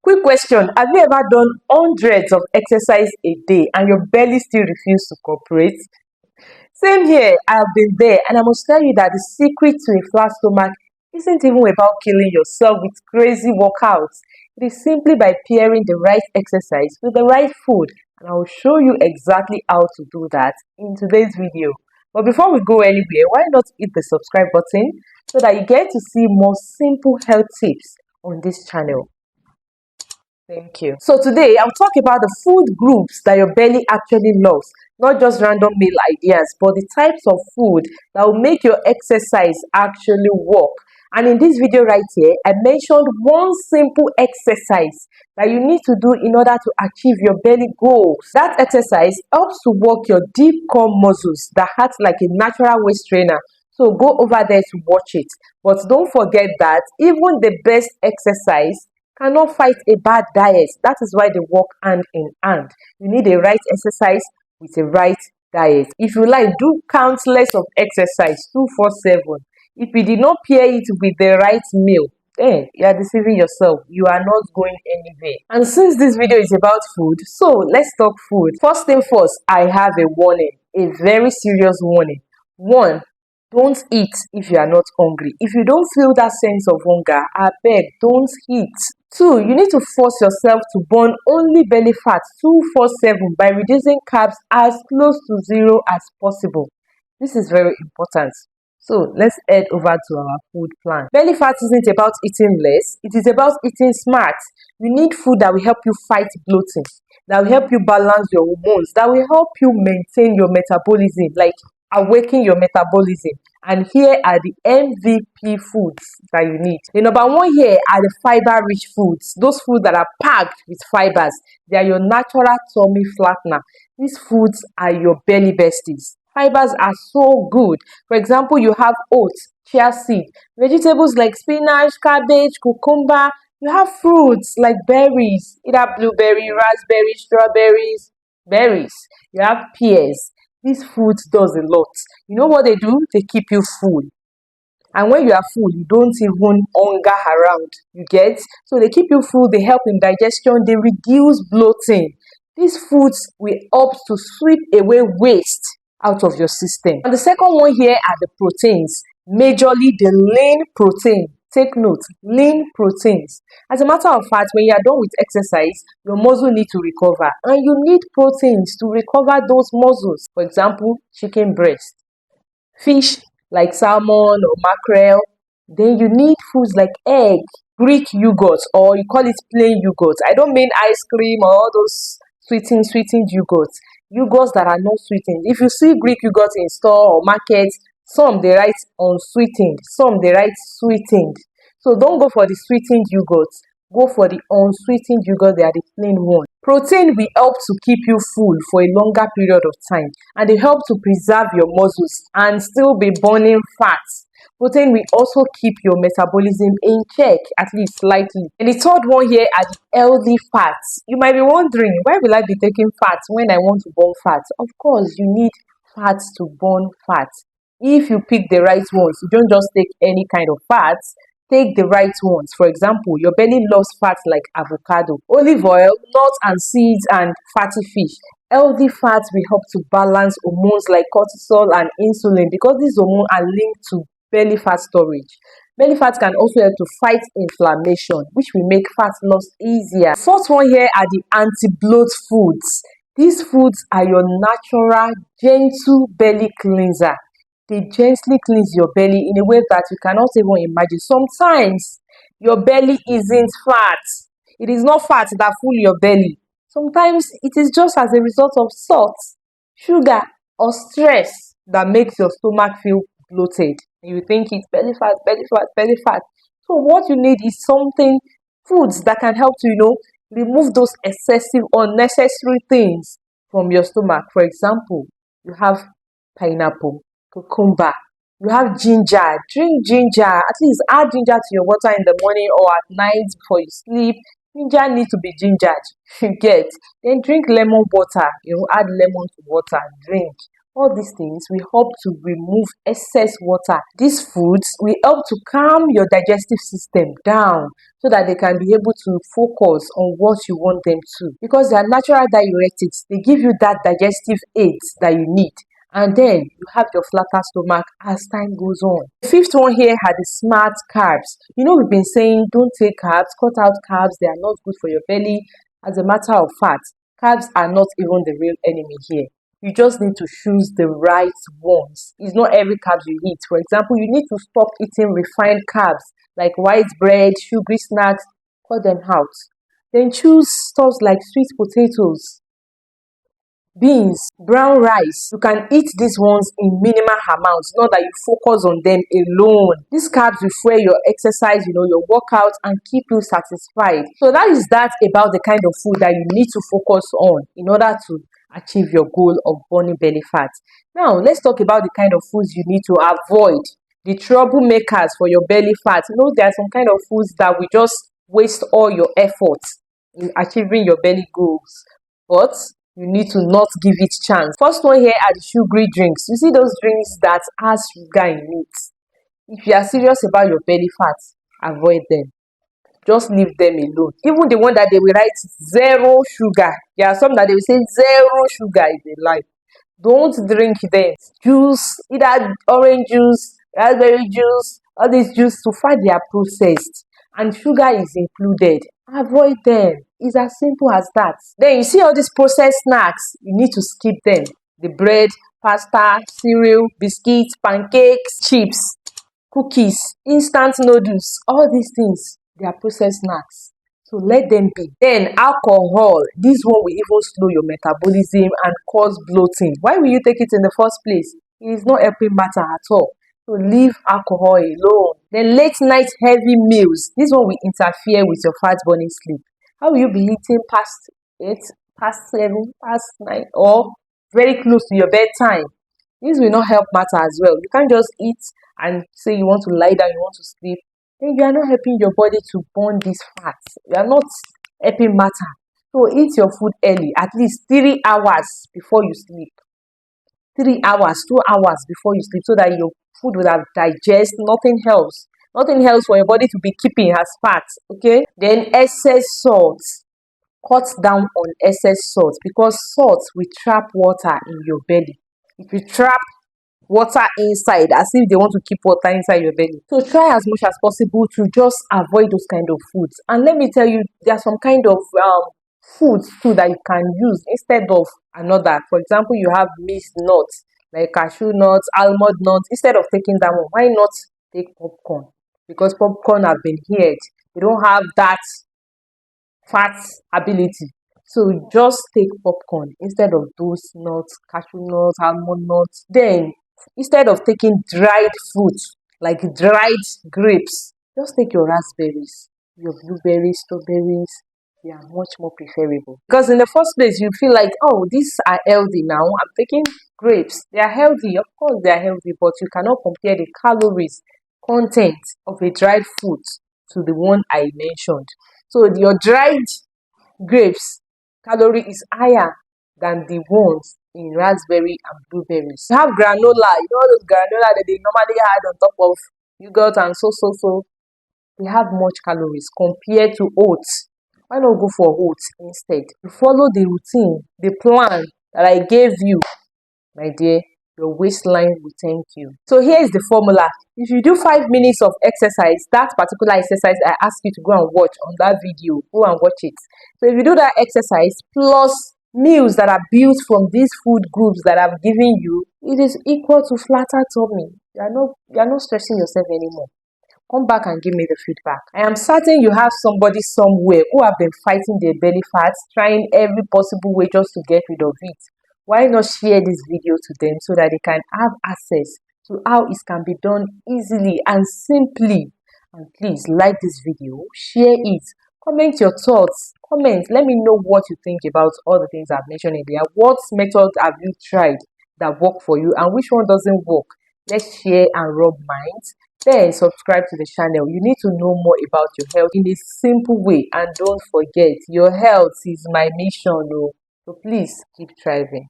Quick question, have you ever done hundreds of exercise a day and your belly still refuses to cooperate? Same here, I have been there, and I must tell you that the secret to a flat stomach isn't even about killing yourself with crazy workouts. It is simply by pairing the right exercise with the right food, and I will show you exactly how to do that in today's video. But before we go anywhere, why not hit the subscribe button so that you get to see more simple health tips on this channel. Thank you. So today I'll talk about the food groups that your belly actually loves, not just random meal ideas, but the types of food that will make your exercise actually work. And in this video right here, I mentioned one simple exercise that you need to do in order to achieve your belly goals. That exercise helps to work your deep core muscles that act like a natural waist trainer. So go over there to watch it. But don't forget that even the best exercise cannot fight a bad diet. That is why they work hand in hand. You need a right exercise with a right diet. If you like, do countless of exercise 247. If you did not pair it with the right meal, then you are deceiving yourself. You are not going anywhere. And since this video is about food, so let's talk food. First thing first, I have a warning, a very serious warning. 1. Don't eat if you are not hungry. If you don't feel that sense of hunger, I beg, don't eat. 2. You need to force yourself to burn only belly fat 247 by reducing carbs as close to zero as possible. This is very important. So let's head over to our food plan. Belly fat isn't about eating less, it is about eating smart. You need food that will help you fight bloating, that will help you balance your hormones, that will help you maintain your metabolism, like awaken your metabolism. And here are the MVP foods that you need. The number 1 here are the fiber rich foods, those foods that are packed with fibers. They are your natural tummy flattener. These foods are your belly besties. Fibers are so good. For example, you have oats, chia seed, vegetables like spinach, cabbage, cucumber. You have fruits like berries, either blueberry, raspberry, strawberries, berries. You have pears. These foods does a lot. You know what they do? They keep you full. And when you are full, you don't even hunger around. You get? So they keep you full, they help in digestion, they reduce bloating. These foods will help to sweep away waste out of your system. And the second one here are the proteins, majorly the lean protein. Take note, lean proteins. As a matter of fact, when you are done with exercise, your muscle needs to recover, and you need proteins to recover those muscles. For example, chicken breast, fish like salmon or mackerel. Then you need foods like egg, Greek yogurt, or you call it plain yogurt. I don't mean ice cream or all those sweetened yogurts. Yogurts that are not sweetened. If you see Greek yogurt in store or market, some they write unsweetened, some they write sweetened. So don't go for the sweetened yogurts. Go for the unsweetened yogurt. They are the plain one. Protein will help to keep you full for a longer period of time, and they help to preserve your muscles and still be burning fat. Protein will also keep your metabolism in check, at least slightly. And the third one here are the healthy fats. You might be wondering, why will I be taking fats when I want to burn fat? Of course, you need fats to burn fat. If you pick the right ones, you don't just take any kind of fats, take the right ones. For example, your belly loves fats like avocado, olive oil, nuts and seeds, and fatty fish. Healthy fats will help to balance hormones like cortisol and insulin, because these hormones are linked to belly fat storage. Belly fat can also help to fight inflammation, which will make fat loss easier. Fourth one here are the anti-bloat foods. These foods are your natural, gentle belly cleanser. They gently cleanse your belly in a way that you cannot even imagine. Sometimes your belly isn't fat. It is not fat that full your belly. Sometimes it is just as a result of salt, sugar, or stress that makes your stomach feel bloated. You think it's belly fat, belly fat, belly fat. So what you need is foods that can help to, remove those excessive, unnecessary things from your stomach. For example, you have pineapple, cucumber, you have ginger. Drink ginger. At least add ginger to your water in the morning or at night before you sleep. Ginger needs to be gingered. You get. Then drink lemon water. Add lemon to water. Drink. All these things will help to remove excess water. These foods will help to calm your digestive system down so that they can be able to focus on what you want them to. Because they are natural diuretics, they give you that digestive aids that you need. And then you have your flatter stomach as time goes on. The fifth one here had the smart carbs. You know, we've been saying don't take carbs, cut out carbs, they are not good for your belly. As a matter of fact, carbs are not even the real enemy here. You just need to choose the right ones. It's not every carbs you eat. For example, you need to stop eating refined carbs like white bread, sugary snacks, cut them out. Then choose stuff like sweet potatoes, beans, brown rice. You can eat these ones in minimal amounts, not that you focus on them alone. These carbs will fuel your exercise, your workout, and keep you satisfied. So that is that about the kind of food that you need to focus on in order to achieve your goal of burning belly fat. Now, let's talk about the kind of foods you need to avoid. The troublemakers for your belly fat. There are some kind of foods that will just waste all your efforts in achieving your belly goals. But you need to not give it chance. First one here are the sugary drinks. You see those drinks that has sugar in it. If you are serious about your belly fat, avoid them. Just leave them alone. Even the one that they will write zero sugar. There are some that they will say zero sugar is a lie. Don't drink them. Juice, either orange juice, raspberry juice, all these juice, so far they are processed and sugar is included. Avoid them. It's as simple as that. Then you see all these processed snacks, you need to skip them. The bread, pasta, cereal, biscuits, pancakes, chips, cookies, instant noodles, all these things, they are processed snacks. So let them be. Then alcohol, this one will even slow your metabolism and cause bloating. Why will you take it in the first place? It is not helping matter at all. So leave alcohol alone. Then late night heavy meals, this one will interfere with your fat burning sleep. How will you be eating past 8, past 7, past 9, or very close to your bedtime? This will not help matter as well. You can't just eat and say you want to lie down, you want to sleep. Then you are not helping your body to burn these fats. You are not helping matter. So eat your food early, at least 3 hours before you sleep. 3 hours, 2 hours before you sleep, so that your food will have digest. Nothing else. Nothing else for your body to be keeping as fat. Okay? Then excess salt. Cut down on excess salt, because salt will trap water in your belly. If you trap water inside, as if they want to keep water inside your belly. So try as much as possible to just avoid those kind of foods. And let me tell you, there are some kind of foods too that you can use instead of another. For example, you have mixed nuts like cashew nuts, almond nuts. Instead of taking that one, why not take popcorn? Because popcorn have been heard, they don't have that fat ability. So just take popcorn instead of those nuts, cashew nuts, almond nuts. Then instead of taking dried fruits like dried grapes, just take your raspberries, your blueberries, strawberries. They are much more preferable. Because in the first place, you feel like, oh, these are healthy now. I'm taking grapes. They are healthy. Of course, they are healthy, but you cannot compare the calories content of a dried fruit to the one I mentioned. So your dried grapes calorie is higher than the ones in raspberry and blueberries. You have granola, all those granola that they normally add on top of yogurt and so. They have much calories compared to oats. Why not go for oats instead? You follow the routine, the plan that I gave you, my dear, your waistline will thank you. So here is the formula. If you do 5 minutes of exercise, that particular exercise I ask you to go and watch on that video, go and watch it. So if you do that exercise plus meals that are built from these food groups that I've given you, it is equal to flatter tummy. You are not stressing yourself anymore. Come back and give me the feedback. I am certain you have somebody somewhere who have been fighting their belly fats, trying every possible way just to get rid of it. Why not share this video to them so that they can have access to how it can be done easily and simply? And please like this video, share it, comment your thoughts, let me know what you think about all the things I've mentioned in there. What method have you tried that work for you and which one doesn't work? Let's share and rub minds. Then subscribe to the channel. You need to know more about your health in a simple way, and don't forget, your health is my mission. So please keep thriving.